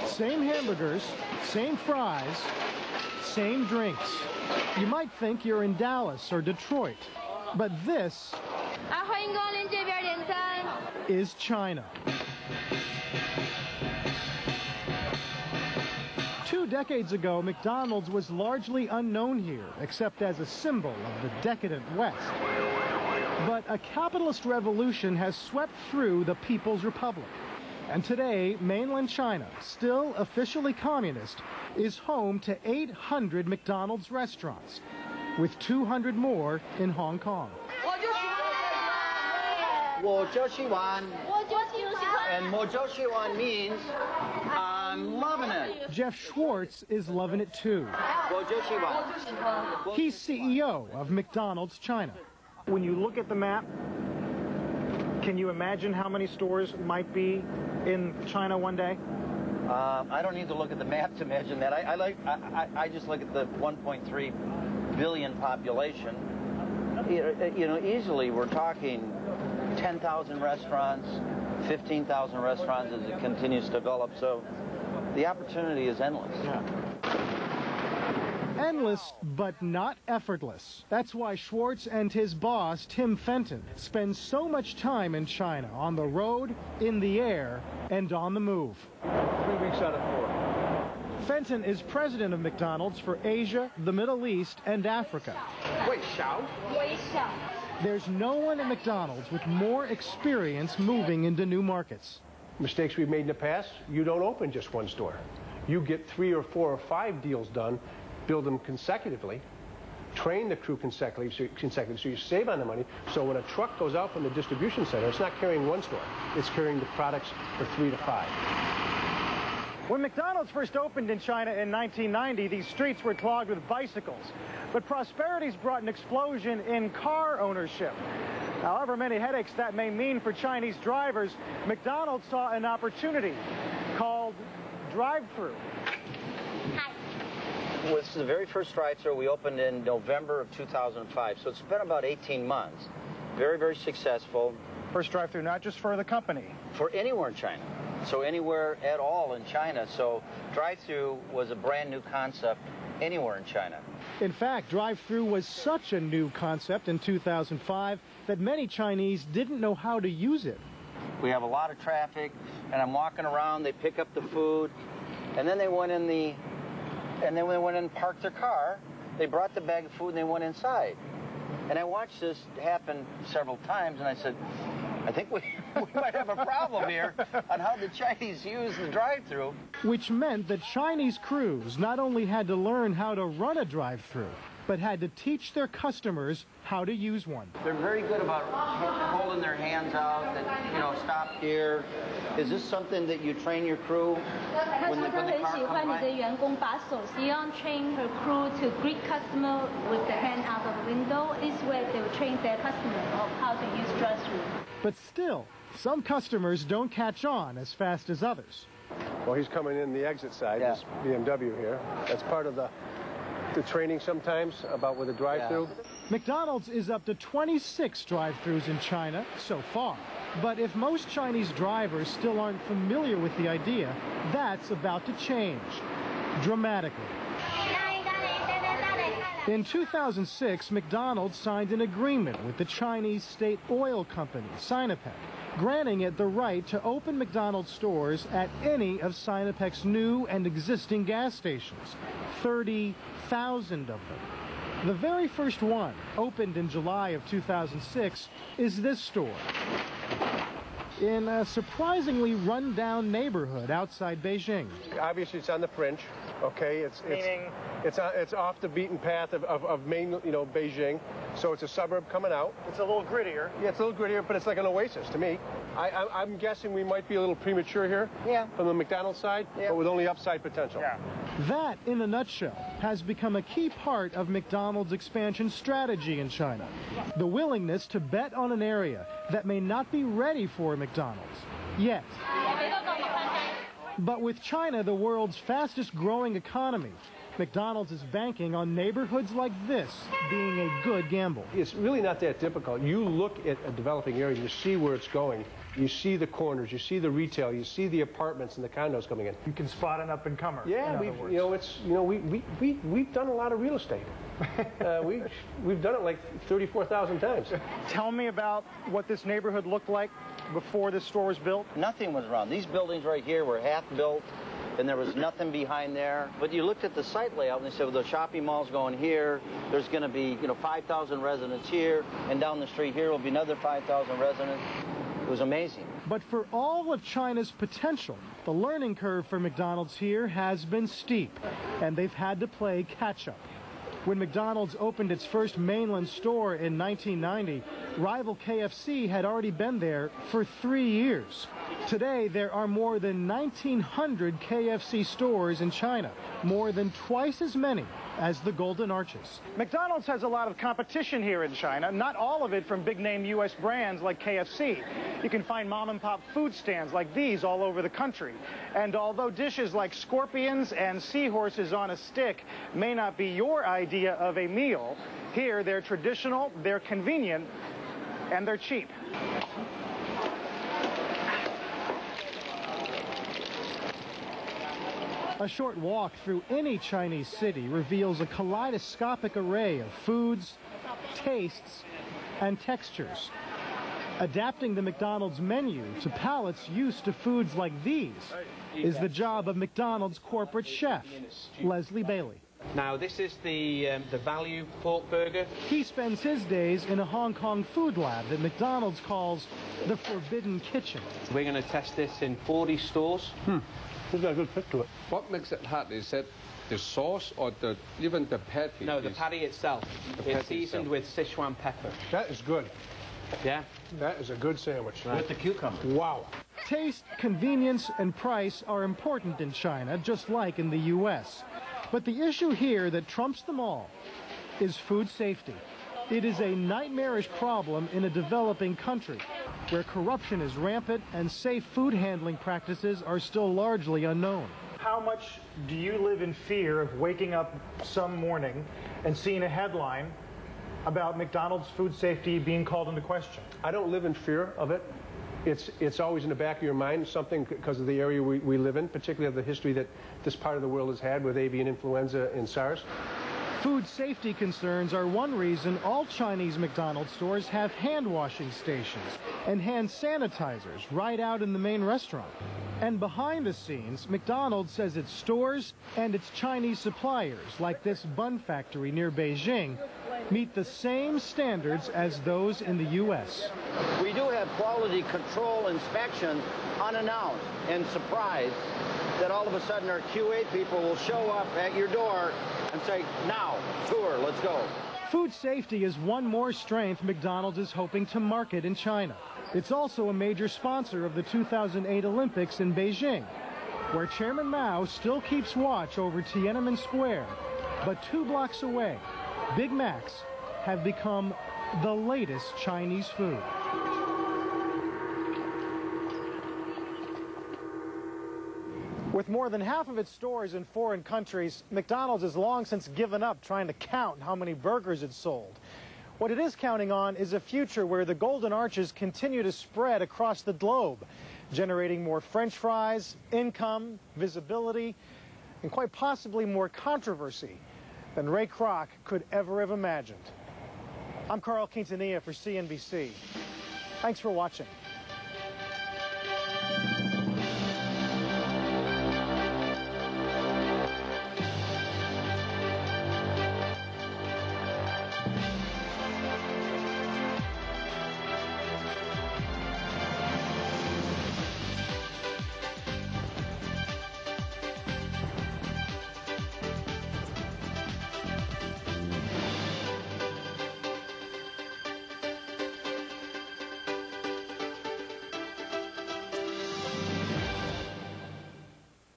Same hamburgers, same fries, same drinks. You might think you're in Dallas or Detroit, but this is China. 2 decades ago, McDonald's was largely unknown here, except as a symbol of the decadent West. But a capitalist revolution has swept through the People's Republic. And today, mainland China, still officially communist, is home to 800 McDonald's restaurants, with 200 more in Hong Kong. And 我就喜欢 means I'm loving it. Jeff Schwartz is loving it too. He's CEO of McDonald's China. When you look at the map, can you imagine how many stores might be in China one day? I don't need to look at the map to imagine that. I just look at the 1.3 billion population. You know, easily we're talking 10,000 restaurants, 15,000 restaurants as it continues to develop. So the opportunity is endless. Yeah. Endless, but not effortless. That's why Schwartz and his boss, Tim Fenton, spend so much time in China, on the road, in the air, and on the move. 3 weeks out of 4. Fenton is president of McDonald's for Asia, the Middle East, and Africa. There's no one at McDonald's with more experience moving into new markets. Mistakes we've made in the past, you don't open just one store. You get 3 or 4 or 5 deals done, build them consecutively, train the crew consecutively so you save on the money. So when a truck goes out from the distribution center, it's not carrying one store, it's carrying the products for 3 to 5. When McDonald's first opened in China in 1990, these streets were clogged with bicycles. But prosperity's brought an explosion in car ownership. However many headaches that may mean for Chinese drivers, McDonald's saw an opportunity called drive-through. This is the very first drive-thru we opened in November of 2005, so it's been about 18 months. Very, very successful. First drive-through not just for the company. For anywhere in China. So anywhere at all in China. So drive-thru was a brand new concept anywhere in China. In fact, drive-through was such a new concept in 2005 that many Chinese didn't know how to use it. We have a lot of traffic, and I'm walking around, they pick up the food, and then they went in and parked their car, they brought the bag of food and they went inside. And I watched this happen several times, and I said, I think we might have a problem here on how the Chinese use the drive-thru. Which meant that Chinese crews not only had to learn how to run a drive-thru, but had to teach their customers how to use one. They're very good about holding their hands out, that, you know, stop here. Is this something that you train your crew when the car comes by? Train her crew to greet customer with the hand out of the window. This way they will train their customer of how to use drive-thru. But still, some customers don't catch on as fast as others. Well, he's coming in the exit side, this BMW here. That's part of the training sometimes about with a drive-thru. Yeah. McDonald's is up to 26 drive-thrus in China so far. But if most Chinese drivers still aren't familiar with the idea, that's about to change dramatically. In 2006, McDonald's signed an agreement with the Chinese state oil company, Sinopec, granting it the right to open McDonald's stores at any of Sinopec's new and existing gas stations, 30,000 of them. The very first one, opened in July of 2006, is this store, in a surprisingly run-down neighborhood outside Beijing. Obviously, it's on the fringe. Okay, it's off the beaten path of main, Beijing. So it's a suburb coming out. It's a little grittier. Yeah, it's a little grittier, but it's like an oasis to me. I'm guessing we might be a little premature here. Yeah. From the McDonald's side, but with only upside potential. Yeah. That, in a nutshell, has become a key part of McDonald's expansion strategy in China. The willingness to bet on an area that may not be ready for McDonald's yet. But with China, the world's fastest growing economy, McDonald's is banking on neighborhoods like this being a good gamble. It's really not that difficult. You look at a developing area, you see where it's going. You see the corners, you see the retail, you see the apartments and the condos coming in. You can spot an up-and-comer. Yeah, we've done a lot of real estate. We've done it like 34,000 times. Tell me about what this neighborhood looked like before this store was built. Nothing was around. These buildings right here were half built, and there was nothing behind there. But you looked at the site layout, and they said, well, the shopping mall's going here. There's going to be, 5,000 residents here, and down the street here will be another 5,000 residents. It was amazing. But for all of China's potential, the learning curve for McDonald's here has been steep, and they've had to play catch-up. When McDonald's opened its first mainland store in 1990, rival KFC had already been there for 3 years. Today, there are more than 1,900 KFC stores in China, more than twice as many as the Golden Arches. McDonald's has a lot of competition here in China, not all of it from big-name U.S. brands like KFC. You can find mom-and-pop food stands like these all over the country. And although dishes like scorpions and seahorses on a stick may not be your idea of a meal, here they're traditional, they're convenient, and they're cheap. A short walk through any Chinese city reveals a kaleidoscopic array of foods, tastes, and textures. Adapting the McDonald's menu to palates used to foods like these is the job of McDonald's corporate chef, Leslie Bailey. Now, this is the value pork burger. He spends his days in a Hong Kong food lab that McDonald's calls the Forbidden Kitchen. We're going to test this in 40 stores. It's got a good fit to it. What makes it hard is that the sauce or even the patty? No, the patty itself. It's seasoned with Sichuan pepper. That is good. Yeah? That is a good sandwich. Right. With the cucumber. Wow. Taste, convenience, and price are important in China, just like in the U.S. But the issue here that trumps them all is food safety. It is a nightmarish problem in a developing country where corruption is rampant and safe food handling practices are still largely unknown. How much do you live in fear of waking up some morning and seeing a headline about McDonald's food safety being called into question? I don't live in fear of it. It's always in the back of your mind, something because of the area we live in, particularly of the history that this part of the world has had with avian influenza and SARS. Food safety concerns are one reason all Chinese McDonald's stores have hand-washing stations and hand sanitizers right out in the main restaurant. And behind the scenes, McDonald's says its stores and its Chinese suppliers, like this bun factory near Beijing, meet the same standards as those in the U.S. We do have quality control inspection unannounced and surprised that all of a sudden our QA people will show up at your door and say, now, tour, let's go. Food safety is one more strength McDonald's is hoping to market in China. It's also a major sponsor of the 2008 Olympics in Beijing, where Chairman Mao still keeps watch over Tiananmen Square. But 2 blocks away, Big Macs have become the latest Chinese food. With more than half of its stores in foreign countries, McDonald's has long since given up trying to count how many burgers it's sold. What it is counting on is a future where the Golden Arches continue to spread across the globe, generating more French fries, income, visibility, and quite possibly more controversy than Ray Kroc could ever have imagined. I'm Carl Quintanilla for CNBC. Thanks for watching.